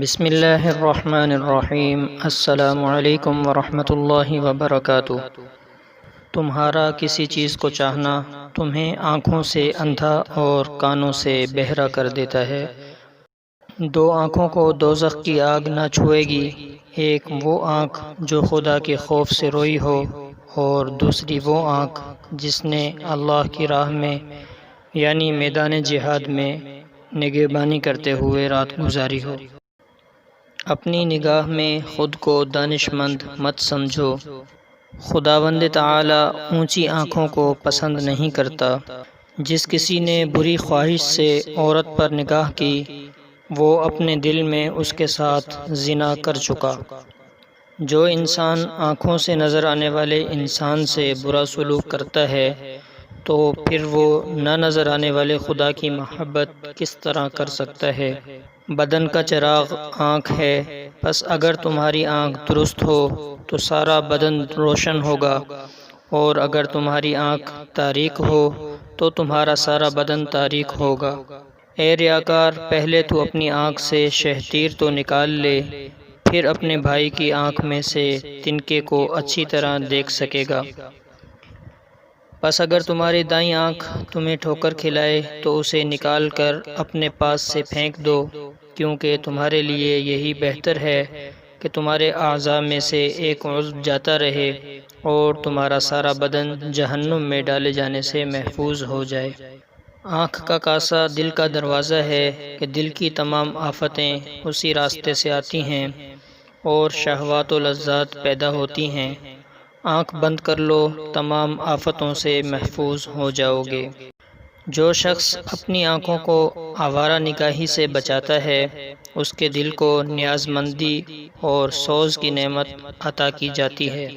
بسم اللہ الرحمن الرحیم۔ السلام علیکم ورحمۃ اللہ وبرکاتہ۔ تمہارا کسی چیز کو چاہنا تمہیں آنکھوں سے اندھا اور کانوں سے بہرا کر دیتا ہے۔ دو آنکھوں کو دوزخ کی آگ نہ چھوئے گی، ایک وہ آنکھ جو خدا کے خوف سے روئی ہو، اور دوسری وہ آنکھ جس نے اللہ کی راہ میں یعنی میدان جہاد میں نگہبانی کرتے ہوئے رات گزاری ہو۔ اپنی نگاہ میں خود کو دانش مند مت سمجھو، خداوند تعالی اونچی آنکھوں کو پسند نہیں کرتا۔ جس کسی نے بری خواہش سے عورت پر نگاہ کی، وہ اپنے دل میں اس کے ساتھ زنا کر چکا۔ جو انسان آنکھوں سے نظر آنے والے انسان سے برا سلوک کرتا ہے، تو پھر وہ نہ نظر آنے والے خدا کی محبت کس طرح کر سکتا ہے؟ بدن کا چراغ آنکھ ہے، پس اگر تمہاری آنکھ درست ہو تو سارا بدن روشن ہوگا، اور اگر تمہاری آنکھ تاریک ہو تو تمہارا سارا بدن تاریک ہوگا۔ اے ریاکار، پہلے تو اپنی آنکھ سے شہتیر تو نکال لے، پھر اپنے بھائی کی آنکھ میں سے تنکے کو اچھی طرح دیکھ سکے گا۔ پس اگر تمہاری دائیں آنکھ تمہیں ٹھوکر کھلائے تو اسے نکال کر اپنے پاس سے پھینک دو، کیونکہ تمہارے لیے یہی بہتر ہے کہ تمہارے اعضاء میں سے ایک عضو جاتا رہے اور تمہارا سارا بدن جہنم میں ڈالے جانے سے محفوظ ہو جائے۔ آنکھ کا کاسا دل کا دروازہ ہے کہ دل کی تمام آفتیں اسی راستے سے آتی ہیں اور شہوات و لذات پیدا ہوتی ہیں۔ آنکھ بند کر لو، تمام آفتوں سے محفوظ ہو جاؤ گے۔ جو شخص اپنی آنکھوں کو آوارہ نگاہی سے بچاتا ہے، اس کے دل کو نیاز مندی اور سوز کی نعمت عطا کی جاتی ہے۔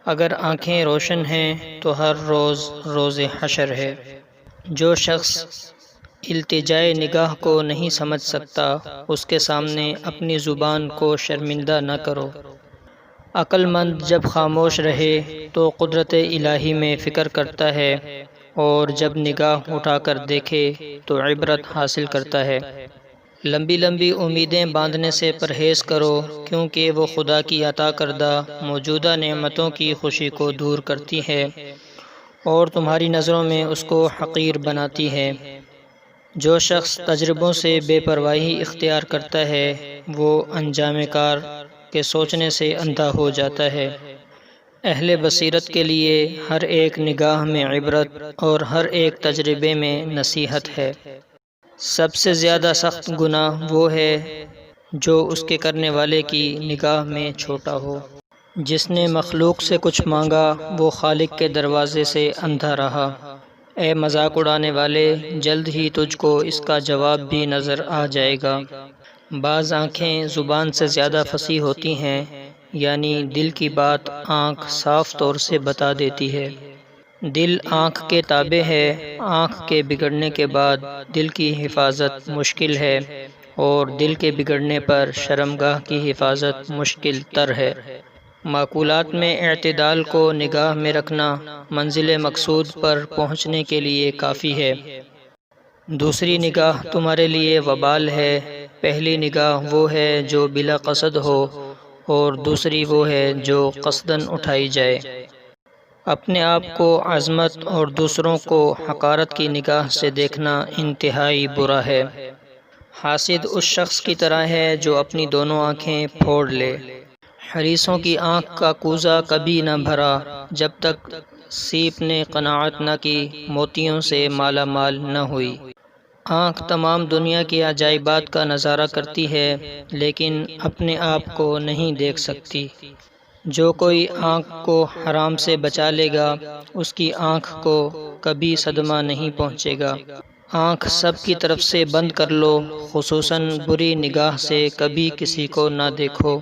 اگر آنکھیں روشن ہیں تو ہر روز روز حشر ہے۔ جو شخص التجائے نگاہ کو نہیں سمجھ سکتا، اس کے سامنے اپنی زبان کو شرمندہ نہ کرو۔ عقل مند جب خاموش رہے تو قدرت الہی میں فکر کرتا ہے، اور جب نگاہ اٹھا کر دیکھے تو عبرت حاصل کرتا ہے۔ لمبی لمبی امیدیں باندھنے سے پرہیز کرو، کیونکہ وہ خدا کی عطا کردہ موجودہ نعمتوں کی خوشی کو دور کرتی ہے اور تمہاری نظروں میں اس کو حقیر بناتی ہے۔ جو شخص تجربوں سے بے پرواہی اختیار کرتا ہے، وہ انجام کار کے سوچنے سے اندھا ہو جاتا ہے۔ اہل بصیرت کے لیے ہر ایک نگاہ میں عبرت اور ہر ایک تجربے میں نصیحت ہے۔ سب سے زیادہ سخت گناہ وہ ہے جو اس کے کرنے والے کی نگاہ میں چھوٹا ہو۔ جس نے مخلوق سے کچھ مانگا، وہ خالق کے دروازے سے اندھا رہا۔ اے مذاق اڑانے والے، جلد ہی تجھ کو اس کا جواب بھی نظر آ جائے گا۔ بعض آنکھیں زبان سے زیادہ فصیح ہوتی ہیں، یعنی دل کی بات آنکھ صاف طور سے بتا دیتی ہے۔ دل آنکھ کے تابع ہے، آنکھ کے بگڑنے کے بعد دل کی حفاظت مشکل ہے، اور دل کے بگڑنے پر شرمگاہ کی حفاظت مشکل تر ہے۔ معقولات میں اعتدال کو نگاہ میں رکھنا منزل مقصود پر پہنچنے کے لیے کافی ہے۔ دوسری نگاہ تمہارے لیے وبال ہے۔ پہلی نگاہ وہ ہے جو بلا قصد ہو، اور دوسری وہ ہے جو قصداً اٹھائی جائے۔ اپنے آپ کو عظمت اور دوسروں کو حقارت کی نگاہ سے دیکھنا انتہائی برا ہے۔ حاسد اس شخص کی طرح ہے جو اپنی دونوں آنکھیں پھوڑ لے۔ حریصوں کی آنکھ کا کوزہ کبھی نہ بھرا جب تک سیپ نے قناعت نہ کی، موتیوں سے مالا مال نہ ہوئی۔ آنکھ تمام دنیا کی عجائبات کا نظارہ کرتی ہے، لیکن اپنے آپ کو نہیں دیکھ سکتی۔ جو کوئی آنکھ کو حرام سے بچا لے گا، اس کی آنکھ کو کبھی صدمہ نہیں پہنچے گا۔ آنکھ سب کی طرف سے بند کر لو، خصوصاً بری نگاہ سے کبھی کسی کو نہ دیکھو۔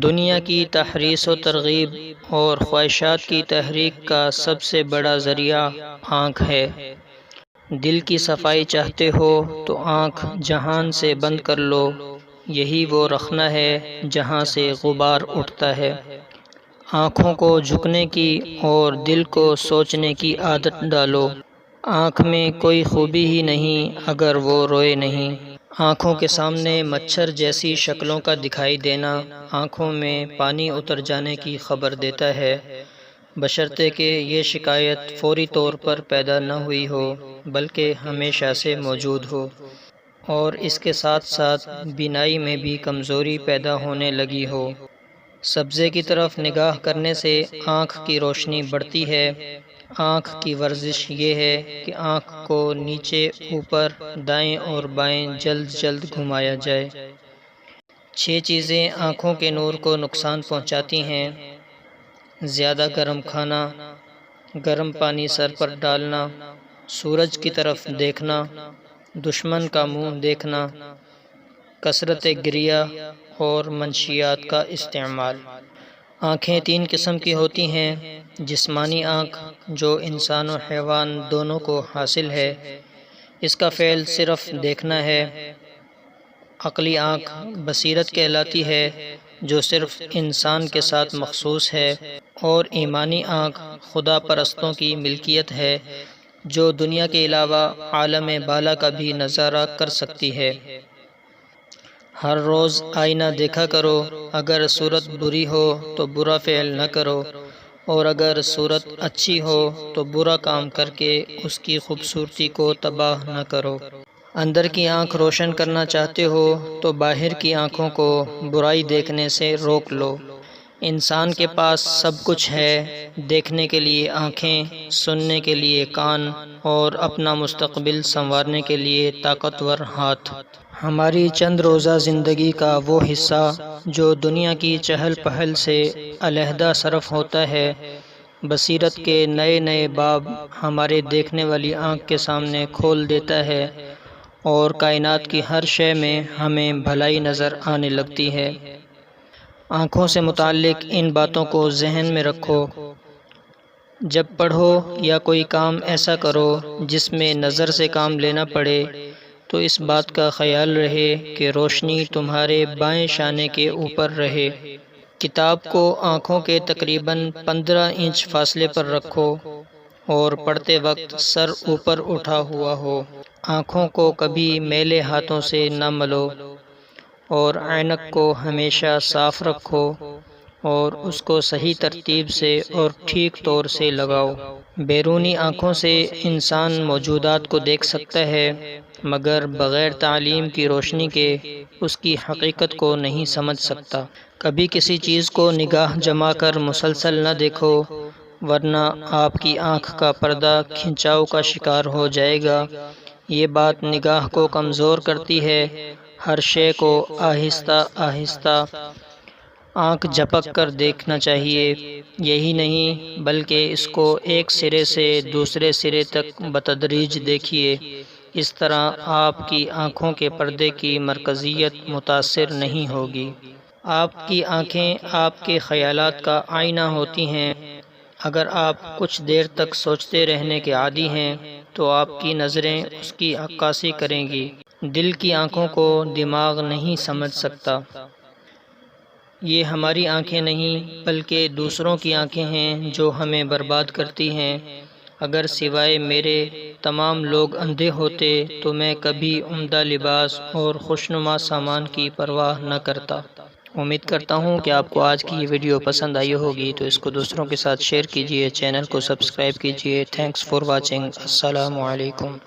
دنیا کی تحریص و ترغیب اور خواہشات کی تحریک کا سب سے بڑا ذریعہ آنکھ ہے۔ دل کی صفائی چاہتے ہو تو آنکھ جہان سے بند کر لو، یہی وہ رخنہ ہے جہاں سے غبار اٹھتا ہے۔ آنکھوں کو جھکنے کی اور دل کو سوچنے کی عادت ڈالو۔ آنکھ میں کوئی خوبی ہی نہیں اگر وہ روئے نہیں۔ آنکھوں کے سامنے مچھر جیسی شکلوں کا دکھائی دینا آنکھوں میں پانی اتر جانے کی خبر دیتا ہے، بشرطے کہ یہ شکایت فوری طور پر پیدا نہ ہوئی ہو بلکہ ہمیشہ سے موجود ہو، اور اس کے ساتھ ساتھ بینائی میں بھی کمزوری پیدا ہونے لگی ہو۔ سبزے کی طرف نگاہ کرنے سے آنکھ کی روشنی بڑھتی ہے۔ آنکھ کی ورزش یہ ہے کہ آنکھ کو نیچے اوپر دائیں اور بائیں جلد جلد گھمایا جائے۔ 6 چیزیں آنکھوں کے نور کو نقصان پہنچاتی ہیں: زیادہ گرم کھانا، گرم پانی سر پر ڈالنا، سورج کی طرف دیکھنا، دشمن کا منہ دیکھنا، کثرت گریہ اور منشیات کا استعمال۔ آنکھیں 3 قسم کی ہوتی ہیں: جسمانی آنکھ جو انسان و حیوان دونوں کو حاصل ہے، اس کا فعل صرف دیکھنا ہے۔ عقلی آنکھ بصیرت کہلاتی ہے جو صرف انسان کے ساتھ مخصوص ہے، اور ایمانی آنکھ خدا پرستوں کی ملکیت ہے جو دنیا کے علاوہ عالم بالا کا بھی نظارہ کر سکتی ہے۔ ہر روز آئینہ دیکھا کرو، اگر صورت بری ہو تو برا فعل نہ کرو، اور اگر صورت اچھی ہو تو برا کام کر کے اس کی خوبصورتی کو تباہ نہ کرو۔ اندر کی آنکھ روشن کرنا چاہتے ہو تو باہر کی آنکھوں کو برائی دیکھنے سے روک لو۔ انسان کے پاس سب کچھ ہے: دیکھنے کے لیے آنکھیں، سننے کے لیے کان، اور اپنا مستقبل سنوارنے کے لیے طاقتور ہاتھ۔ ہماری چند روزہ زندگی کا وہ حصہ جو دنیا کی چہل پہل سے علیحدہ صرف ہوتا ہے، بصیرت کے نئے نئے باب ہمارے دیکھنے والی آنکھ کے سامنے کھول دیتا ہے، اور کائنات کی ہر شے میں ہمیں بھلائی نظر آنے لگتی ہے۔ آنکھوں سے متعلق ان باتوں کو ذہن میں رکھو۔ جب پڑھو یا کوئی کام ایسا کرو جس میں نظر سے کام لینا پڑے تو اس بات کا خیال رہے کہ روشنی تمہارے بائیں شانے کے اوپر رہے۔ کتاب کو آنکھوں کے تقریباً 15 انچ فاصلے پر رکھو اور پڑھتے وقت سر اوپر اٹھا ہوا ہو۔ آنکھوں کو کبھی میلے ہاتھوں سے نہ ملو، اور عینک کو ہمیشہ صاف رکھو اور اس کو صحیح ترتیب سے اور ٹھیک طور سے لگاؤ۔ بیرونی آنکھوں سے انسان موجودات کو دیکھ سکتا ہے، مگر بغیر تعلیم کی روشنی کے اس کی حقیقت کو نہیں سمجھ سکتا۔ کبھی کسی چیز کو نگاہ جما کر مسلسل نہ دیکھو، ورنہ آپ کی آنکھ کا پردہ کھنچاؤ کا شکار ہو جائے گا۔ یہ بات نگاہ کو کمزور کرتی ہے۔ ہر شے کو آہستہ آہستہ آنکھ جھپک کر دیکھنا چاہیے۔ یہی نہیں بلکہ اس کو ایک سرے سے دوسرے سرے تک بتدریج دیکھیے۔ اس طرح آپ کی آنکھوں کے پردے کی مرکزیت متاثر نہیں ہوگی۔ آپ کی آنکھیں آپ کے خیالات کا آئینہ ہوتی ہیں۔ اگر آپ کچھ دیر تک سوچتے رہنے کے عادی ہیں تو آپ کی نظریں اس کی عکاسی کریں گی۔ دل کی آنکھوں کو دماغ نہیں سمجھ سکتا۔ یہ ہماری آنکھیں نہیں بلکہ دوسروں کی آنکھیں ہیں جو ہمیں برباد کرتی ہیں۔ اگر سوائے میرے تمام لوگ اندھے ہوتے تو میں کبھی عمدہ لباس اور خوشنما سامان کی پرواہ نہ کرتا۔ امید کرتا ہوں کہ آپ کو آج کی یہ ویڈیو پسند آئی ہوگی، تو اس کو دوسروں کے ساتھ شیئر کیجیے، چینل کو سبسکرائب کیجیے۔ Thanks for watching. السلام علیکم۔